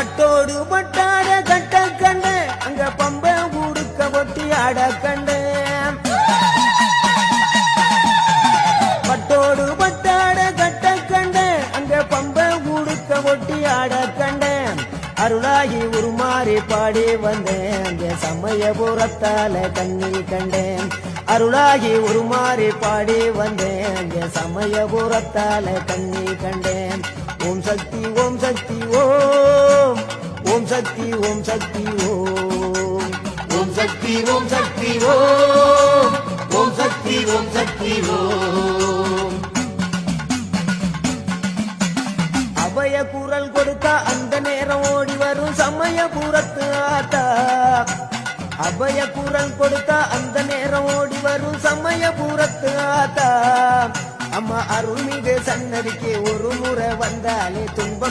கட்டோடு பட்டாட கட்ட கண்டு அங்க பம்ப ஊடுக்க ஒட்டி ஆட கண்டு பட்டோடு பட்டாட கட்ட கண்டு அங்க பம்ப ஊடுக்க ஒட்டி ஆட கண்டு அருளாகி உருமாறி பாடி வந்தேன் அங்க சமயபுரத்தால கண்ணி கண்டேன் அருளாகி உருமாறி பாடி வந்தேன் அங்க சமயபுரத்தால கண்ணி கண்டேன் ஓம் சக்தி ஓம் சக்தி ஓம் ஓம் சக்தி ஓம் சக்தி ஓம் ஓம் சக்தி ஓம் சக்தி ஓம் ஓம் சக்தி ஓம் சக்தி ஓம் அபய குரல் கொடுத்தா அந்த நேரம் ஓடி வரும் சமயபுரத்து ஆத்தா அபய குரல் கொடுத்தா அந்த நேரம் ஓடி வரும் சமயபுரத்து ஆத்தா அம்மா அருள்மிகு சன்னதிக்கு ஒரு முறை வந்தாலே துன்பம்